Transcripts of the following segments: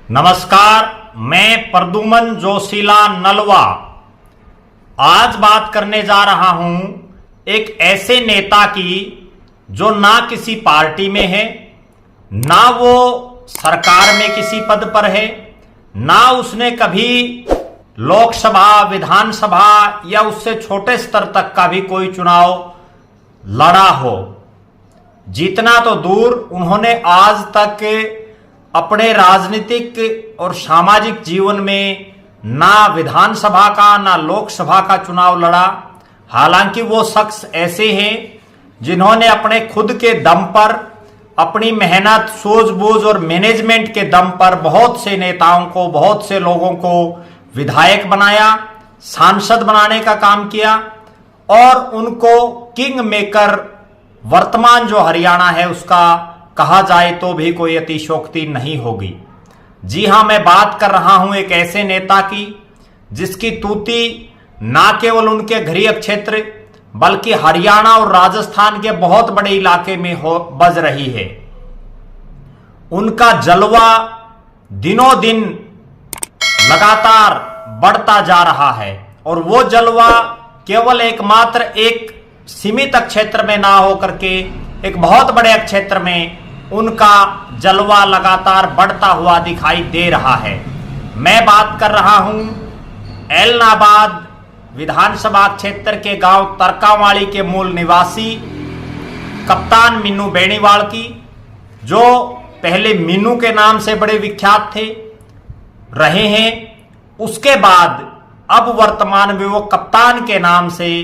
नमस्कार, मैं प्रद्युमन जोशीला नलवा आज बात करने जा रहा हूं एक ऐसे नेता की जो ना किसी पार्टी में है, ना वो सरकार में किसी पद पर है, ना उसने कभी लोकसभा विधानसभा या उससे छोटे स्तर तक का भी कोई चुनाव लड़ा हो। जीतना तो दूर, उन्होंने आज तक अपने राजनीतिक और सामाजिक जीवन में ना विधानसभा का ना लोकसभा का चुनाव लड़ा। हालांकि वो शख्स ऐसे हैं जिन्होंने अपने खुद के दम पर, अपनी मेहनत, सूझबूझ और मैनेजमेंट के दम पर बहुत से नेताओं को, बहुत से लोगों को विधायक बनाया, सांसद बनाने का काम किया और उनको किंग मेकर वर्तमान जो हरियाणा है उसका कहा जाए तो भी कोई अतिशयोक्ति नहीं होगी। जी हां, मैं बात कर रहा हूं एक ऐसे नेता की जिसकी तूती ना केवल उनके गृह क्षेत्र बल्कि हरियाणा और राजस्थान के बहुत बड़े इलाके में बज रही है। उनका जलवा दिनों दिन लगातार बढ़ता जा रहा है और वो जलवा केवल एकमात्र एक सीमित क्षेत्र में ना होकर के एक बहुत बड़े क्षेत्र में उनका जलवा लगातार बढ़ता हुआ दिखाई दे रहा है। मैं बात कर रहा हूं ऐलनाबाद विधानसभा क्षेत्र के गांव तरकावाड़ी के मूल निवासी कप्तान मीनू बेनीवाल की, जो पहले मीनू के नाम से बड़े विख्यात थे रहे हैं। उसके बाद अब वर्तमान में वो कप्तान के नाम से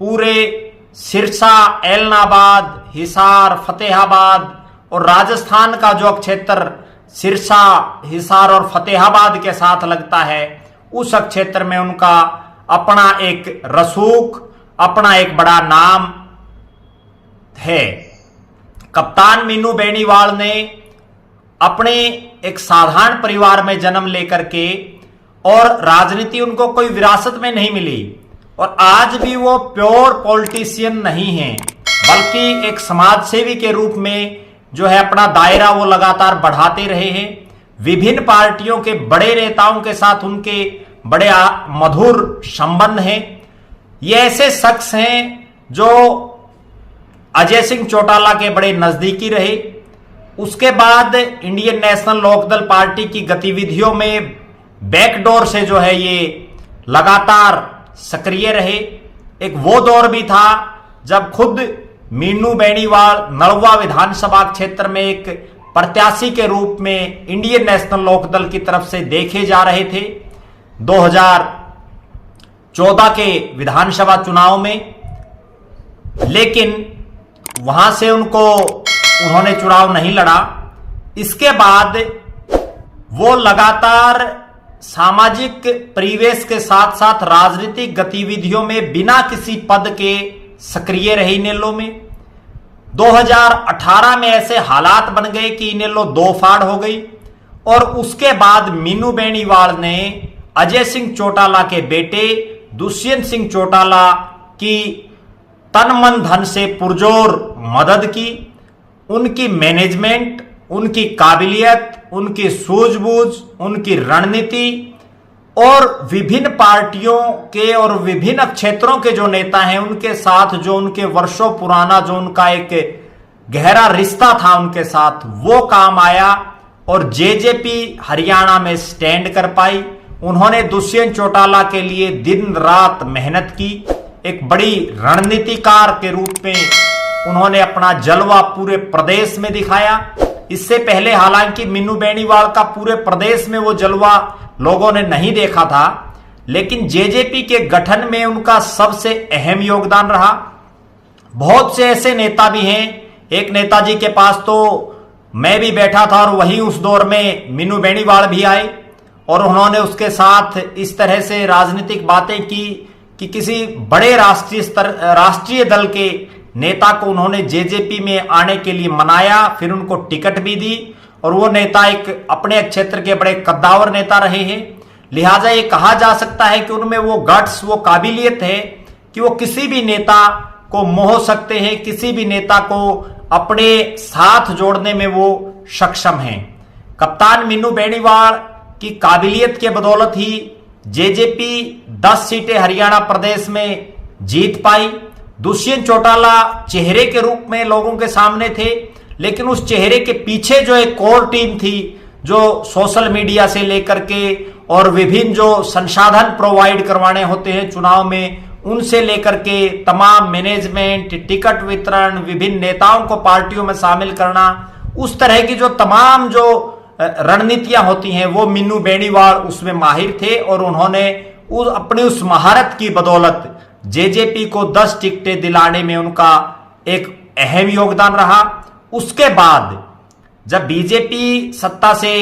पूरे सिरसा, ऐलनाबाद, हिसार, फतेहाबाद और राजस्थान का जो क्षेत्र सिरसा, हिसार और फतेहाबाद के साथ लगता है, उस क्षेत्र में उनका अपना एक रसूख, अपना एक बड़ा नाम है। कप्तान मीनू बेनीवाल ने अपने एक साधारण परिवार में जन्म लेकर के, और राजनीति उनको कोई विरासत में नहीं मिली और आज भी वो प्योर पॉलिटिशियन नहीं है बल्कि एक समाज सेवी के रूप में जो है अपना दायरा वो लगातार बढ़ाते रहे हैं। विभिन्न पार्टियों के बड़े नेताओं के साथ उनके बड़े मधुर संबंध हैं। ये ऐसे शख्स हैं जो अजय सिंह चौटाला के बड़े नजदीकी रहे। उसके बाद इंडियन नेशनल लोकदल पार्टी की गतिविधियों में बैकडोर से जो है ये लगातार सक्रिय रहे। एक वो दौर भी था जब खुद मीनू बेनीवाल नलवा विधानसभा क्षेत्र में एक प्रत्याशी के रूप में इंडियन नेशनल लोकदल की तरफ से देखे जा रहे थे 2014 के विधानसभा चुनाव में, लेकिन वहां से उन्होंने चुनाव नहीं लड़ा। इसके बाद वो लगातार सामाजिक परिवेश के साथ साथ राजनीतिक गतिविधियों में बिना किसी पद के सक्रिय रहे इनेलो में। 2018 में ऐसे हालात बन गए कि इनेलो दो फाड़ हो गई और उसके बाद मीनू बेनीवाल ने अजय सिंह चौटाला के बेटे दुष्यंत सिंह चौटाला की तन मन धन से पुरजोर मदद की। उनकी मैनेजमेंट, उनकी काबिलियत, उनकी सूझबूझ, उनकी रणनीति और विभिन्न पार्टियों के और विभिन्न क्षेत्रों के जो नेता हैं उनके साथ जो उनके वर्षों पुराना जो उनका एक गहरा रिश्ता था उनके साथ, वो काम आया और जेजेपी हरियाणा में स्टैंड कर पाई। उन्होंने दुष्यंत चौटाला के लिए दिन रात मेहनत की। एक बड़ी रणनीतिकार के रूप में उन्होंने अपना जलवा पूरे प्रदेश में दिखाया। इससे पहले हालांकि मीनू बेनीवाल का पूरे प्रदेश में वो जलवा लोगों ने नहीं देखा था, लेकिन जेजेपी के गठन में उनका सबसे अहम योगदान रहा। बहुत से ऐसे नेता भी हैं। एक नेताजी के पास तो मैं भी बैठा था और वहीं उस दौर में मीनू बेनीवाल भी आए और उन्होंने उसके साथ इस तरह से राजनीतिक बातें की कि किसी बड़े राष्ट्रीय दल के नेता को उन्होंने जेजेपी में आने के लिए मनाया, फिर उनको टिकट भी दी और वो नेता एक अपने क्षेत्र के बड़े कद्दावर नेता रहे हैं। लिहाजा ये कहा जा सकता है कि उनमें वो गट्स, वो काबिलियत है कि वो किसी भी नेता को मोह सकते हैं, किसी भी नेता को अपने साथ जोड़ने में वो सक्षम हैं। कप्तान मीनू बेनीवाल की काबिलियत के बदौलत ही जेजेपी 10 सीटें हरियाणा प्रदेश में जीत पाई। दुष्यंत चौटाला चेहरे के रूप में लोगों के सामने थे, लेकिन उस चेहरे के पीछे जो एक कोर टीम थी, जो सोशल मीडिया से लेकर के और विभिन्न जो संसाधन प्रोवाइड करवाने होते हैं चुनाव में, उनसे लेकर के तमाम मैनेजमेंट, टिकट वितरण, विभिन्न नेताओं को पार्टियों में शामिल करना, उस तरह की जो तमाम जो रणनीतियां होती हैं, वो मीनू बेनीवाल उसमें माहिर थे और उन्होंने अपनी उस महारत की बदौलत जेजेपी को 10 टिकटें दिलाने में उनका एक अहम योगदान रहा। उसके बाद जब बीजेपी सत्ता से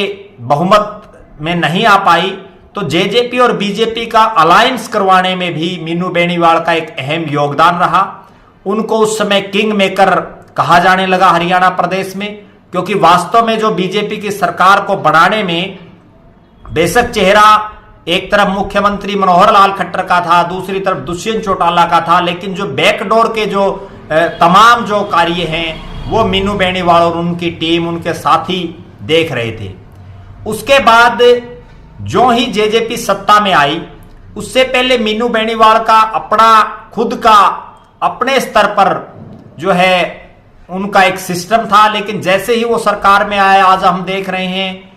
बहुमत में नहीं आ पाई, तो जेजेपी और बीजेपी का अलायंस करवाने में भी मीनू बेनीवाल का एक अहम योगदान रहा। उनको उस समय किंग मेकर कहा जाने लगा हरियाणा प्रदेश में, क्योंकि वास्तव में जो बीजेपी की सरकार को बनाने में बेशक चेहरा एक तरफ मुख्यमंत्री मनोहर लाल खट्टर का था, दूसरी तरफ दुष्यंत चौटाला का था, लेकिन जो बैकडोर के जो तमाम जो कार्य हैं वो मीनू बेनीवाल और उनकी टीम, उनके साथी देख रहे थे। उसके बाद जो ही जेजेपी सत्ता में आई, उससे पहले मीनू बेनीवाल का अपना खुद का अपने स्तर पर जो है उनका एक सिस्टम था, लेकिन जैसे ही वो सरकार में आए, आज हम देख रहे हैं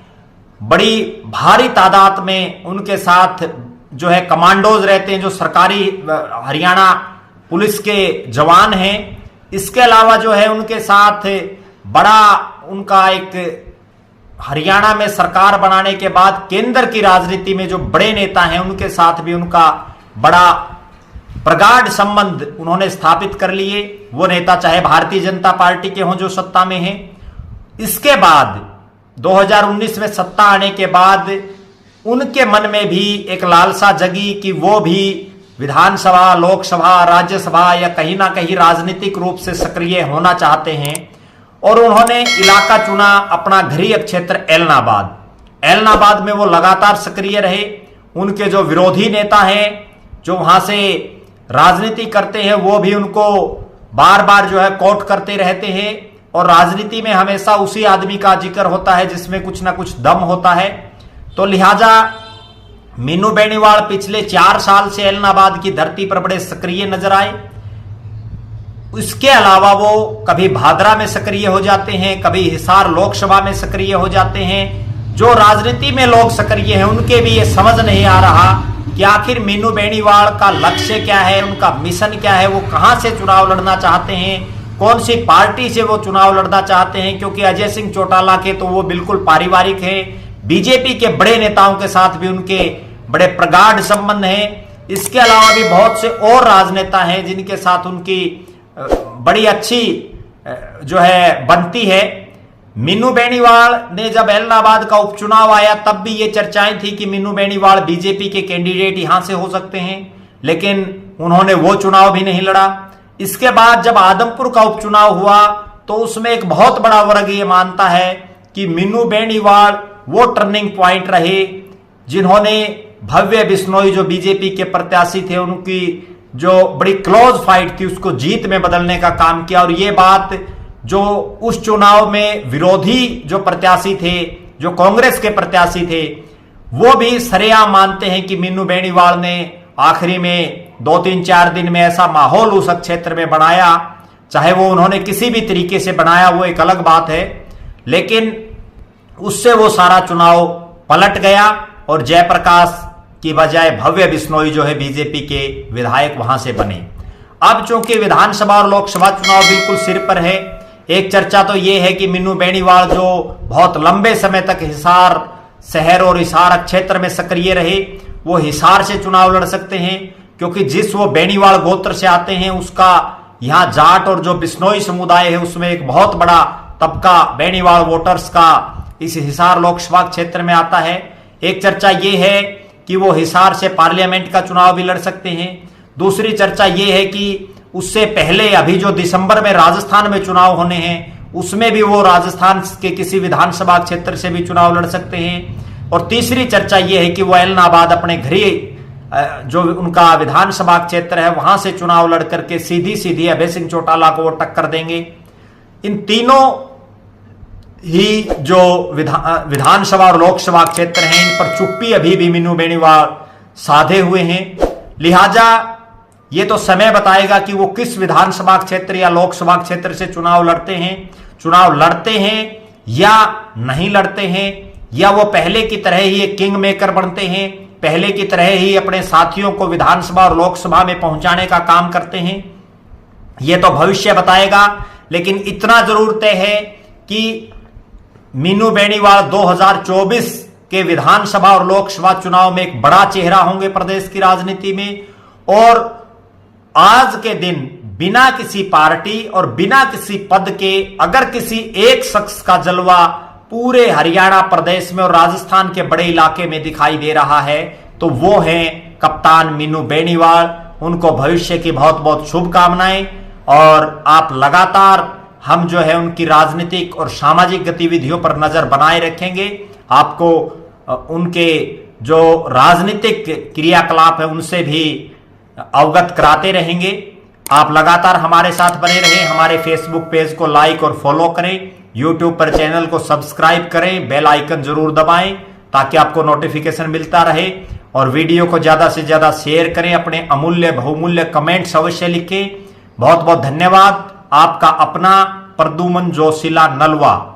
बड़ी भारी तादाद में उनके साथ जो है कमांडोज रहते हैं, जो सरकारी हरियाणा पुलिस के जवान हैं। इसके अलावा जो है उनके साथ बड़ा उनका एक हरियाणा में सरकार बनाने के बाद केंद्र की राजनीति में जो बड़े नेता हैं, उनके साथ भी उनका बड़ा प्रगाढ़ संबंध उन्होंने स्थापित कर लिए। वो नेता चाहे भारतीय जनता पार्टी के हों जो सत्ता में हैं। इसके बाद 2019 में सत्ता आने के बाद उनके मन में भी एक लालसा जगी कि वो भी विधानसभा, लोकसभा, राज्यसभा या कहीं ना कहीं राजनीतिक रूप से सक्रिय होना चाहते हैं, और उन्होंने इलाका चुना अपना गृह क्षेत्र एलनाबाद। एलनाबाद में वो लगातार सक्रिय रहे। उनके जो विरोधी नेता हैं, जो वहां से राजनीति करते हैं, वो भी उनको बार बार जो है कोट करते रहते हैं, और राजनीति में हमेशा उसी आदमी का जिक्र होता है जिसमें कुछ ना कुछ दम होता है। तो लिहाजा मीनू बेनीवाल पिछले 4 साल से एलनाबाद की धरती पर बड़े सक्रिय नजर आए। इसके अलावा वो कभी भादरा में सक्रिय हो जाते हैं, कभी हिसार लोकसभा में सक्रिय हो जाते हैं। जो राजनीति में लोग सक्रिय हैं, उनके भी ये समझ नहीं आ रहा कि आखिर मीनू बेनीवाल का लक्ष्य क्या है, उनका मिशन क्या है, वो कहां से चुनाव लड़ना चाहते हैं, कौन सी पार्टी से वो चुनाव लड़ना चाहते हैं। क्योंकि अजय सिंह चौटाला के तो वो बिल्कुल पारिवारिक है, बीजेपी के बड़े नेताओं के साथ भी उनके बड़े प्रगाढ़ संबंध हैं। इसके अलावा भी बहुत से और राजनेता हैं जिनके साथ उनकी बड़ी अच्छी जो है बनती है। मीनू बेनीवाल ने जब एलनाबाद का उपचुनाव आया, तब भी ये चर्चाएं थी कि मीनू बेनीवाल बीजेपी के कैंडिडेट यहां से हो सकते हैं, लेकिन उन्होंने वो चुनाव भी नहीं लड़ा। इसके बाद जब आदमपुर का उपचुनाव हुआ, तो उसमें एक बहुत बड़ा वर्ग ये मानता है कि मीनू बेनीवाल वो टर्निंग पॉइंट रहे जिन्होंने भव्य बिश्नोई जो बीजेपी के प्रत्याशी थे, उनकी जो बड़ी क्लोज फाइट थी उसको जीत में बदलने का काम किया। और ये बात जो उस चुनाव में विरोधी जो प्रत्याशी थे, जो कांग्रेस के प्रत्याशी थे, वो भी सरेआम मानते हैं कि मीनू बेनीवाल ने आखिरी में 2-3-4 दिन में ऐसा माहौल उस क्षेत्र में बनाया। चाहे वो उन्होंने किसी भी तरीके से बनाया, वो एक अलग बात है, लेकिन उससे वो सारा चुनाव पलट गया और जयप्रकाश की बजाय भव्य बिश्नोई जो है बीजेपी के विधायक वहां से बने। अब चूंकि विधानसभा और लोकसभा चुनाव बिल्कुल सिर पर है, एक चर्चा तो यह है कि मीनू बेनीवाल जो बहुत लंबे समय तक हिसार शहर और हिसार क्षेत्र में सक्रिय रहे, वो हिसार से चुनाव लड़ सकते हैं, क्योंकि जिस वो बेनीवाल गोत्र से आते हैं, उसका यहां जाट और जो बिश्नोई समुदाय है उसमें एक बहुत बड़ा तबका बेनीवाल वोटर्स का इस हिसार लोकसभा क्षेत्र में आता है। एक चर्चा यह है कि वो हिसार से पार्लियामेंट का चुनाव भी लड़ सकते हैं। दूसरी चर्चा यह है कि उससे पहले अभी जो दिसंबर में राजस्थान में चुनाव होने हैं, उसमें भी वो राजस्थान के किसी विधानसभा क्षेत्र से भी चुनाव लड़ सकते हैं। और तीसरी चर्चा यह है कि वो एलनाबाद अपने गृह जो उनका विधानसभा क्षेत्र है वहां से चुनाव लड़ करके सीधी सीधी अभय सिंह चौटाला को वो टक्कर देंगे। इन तीनों ही जो विधानसभा और लोकसभा क्षेत्र हैं, इन पर चुप्पी अभी भी मीनू बेनीवाल साधे हुए हैं। लिहाजा ये तो समय बताएगा कि वो किस विधानसभा क्षेत्र या लोकसभा क्षेत्र से चुनाव लड़ते हैं या नहीं लड़ते हैं, या वो पहले की तरह ही एक किंग मेकर बनते हैं, पहले की तरह ही अपने साथियों को विधानसभा और लोकसभा में पहुंचाने का काम करते हैं। ये तो भविष्य बताएगा। लेकिन इतना जरूर तय है कि मीनू बेनीवाल 2024 के विधानसभा और लोकसभा चुनाव में एक बड़ा चेहरा होंगे प्रदेश की राजनीति में। और आज के दिन बिना किसी पार्टी और बिना किसी पद के अगर किसी एक शख्स का जलवा पूरे हरियाणा प्रदेश में और राजस्थान के बड़े इलाके में दिखाई दे रहा है तो वो हैं कप्तान मीनू बेनीवाल। उनको भविष्य की बहुत बहुत शुभकामनाएं। और आप लगातार हम जो है उनकी राजनीतिक और सामाजिक गतिविधियों पर नजर बनाए रखेंगे। आपको उनके जो राजनीतिक क्रियाकलाप है उनसे भी अवगत कराते रहेंगे। आप लगातार हमारे साथ बने रहें। हमारे फेसबुक पेज को लाइक और फॉलो करें, यूट्यूब पर चैनल को सब्सक्राइब करें, बेल आइकन जरूर दबाएं ताकि आपको नोटिफिकेशन मिलता रहे। और वीडियो को ज्यादा से ज्यादा शेयर करें, अपने अमूल्य बहुमूल्य कमेंट्स अवश्य लिखें। बहुत बहुत धन्यवाद। आपका अपना प्रद्युमन जोशीला नलवा।